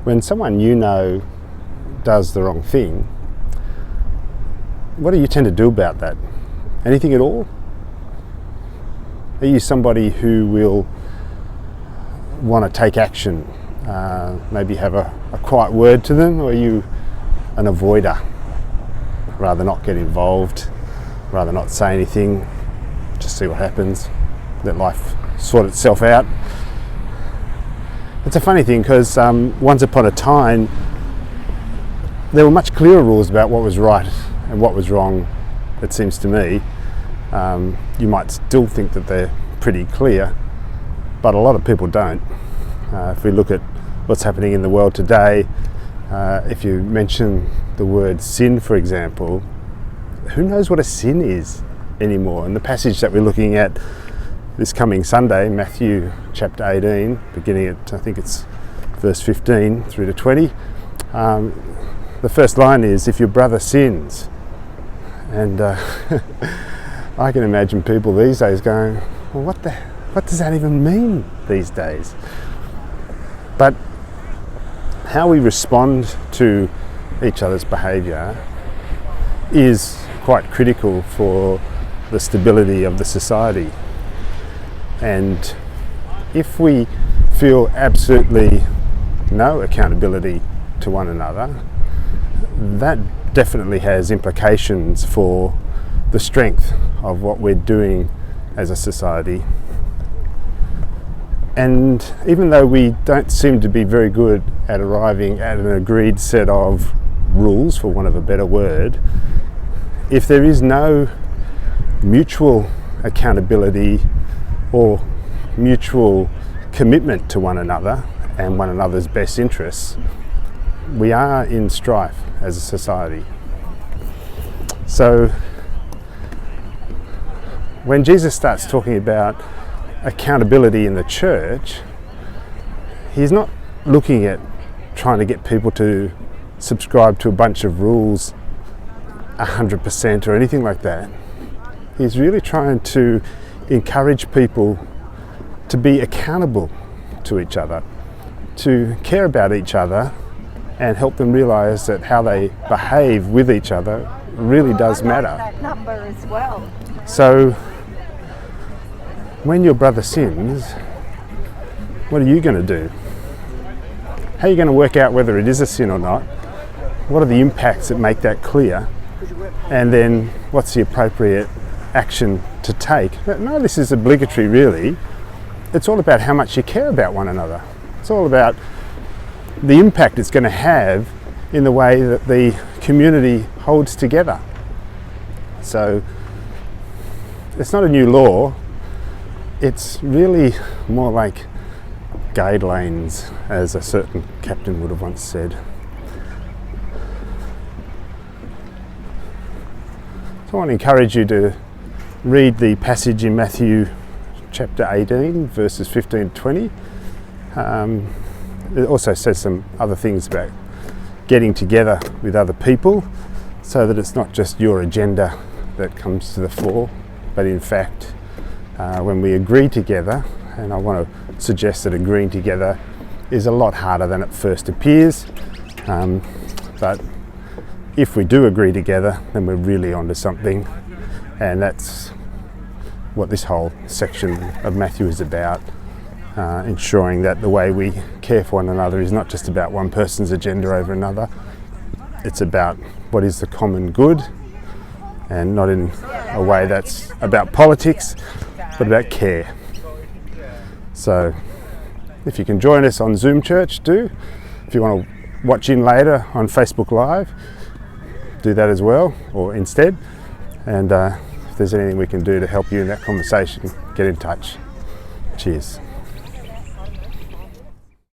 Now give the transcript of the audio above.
When someone you know does the wrong thing, what do you tend to do about that? Anything at all? Are you somebody who will want to take action, maybe have a quiet word to them, or are you an avoider? Rather not get involved, rather not say anything, just see what happens, let life sort itself out. It's a funny thing because once upon a time there were much clearer rules about what was right and what was wrong, it seems to me. You might still think that they're pretty clear, but a lot of people don't. If we look at what's happening in the world today, if you mention the word sin, for example, who knows what a sin is anymore? And the passage that we're looking at this coming Sunday, Matthew chapter 18, beginning at, I think it's verse 15 through to 20, the first line is, if your brother sins. And I can imagine people these days going, well, what does that even mean these days? But how we respond to each other's behaviour is quite critical for the stability of the society. And if we feel absolutely no accountability to one another, that definitely has implications for the strength of what we're doing as a society. And even though we don't seem to be very good at arriving at an agreed set of rules, for want of a better word, if there is no mutual accountability or mutual commitment to one another and one another's best interests, we are in strife as a society. So when Jesus starts talking about accountability in the church, he's not looking at trying to get people to subscribe to a bunch of rules 100% or anything like that. He's really trying to encourage people to be accountable to each other, to care about each other, and help them realise that how they behave with each other really does matter. That number as well. So when your brother sins, what are you going to do? How are you going to work out whether it is a sin or not? What are the impacts that make that clear? And then what's the appropriate action to take? None of this is obligatory, really. It's all about how much you care about one another. It's all about the impact it's going to have in the way that the community holds together. So it's not a new law. It's really more like guidelines, as a certain captain would have once said. So I want to encourage you to read the passage in Matthew chapter 18, verses 15 to 20. It also says some other things about getting together with other people so that it's not just your agenda that comes to the fore, but in fact, when we agree together, and I want to suggest that agreeing together is a lot harder than it first appears, but if we do agree together, then we're really onto something, and that's what this whole section of Matthew is about, ensuring that the way we care for one another is not just about one person's agenda over another. It's about what is the common good, and not in a way that's about politics, but about care. So if you can join us on Zoom Church, do. If you want to watch in later on Facebook Live, do that as well, or instead. And if there's anything we can do to help you in that conversation, get in touch. Cheers.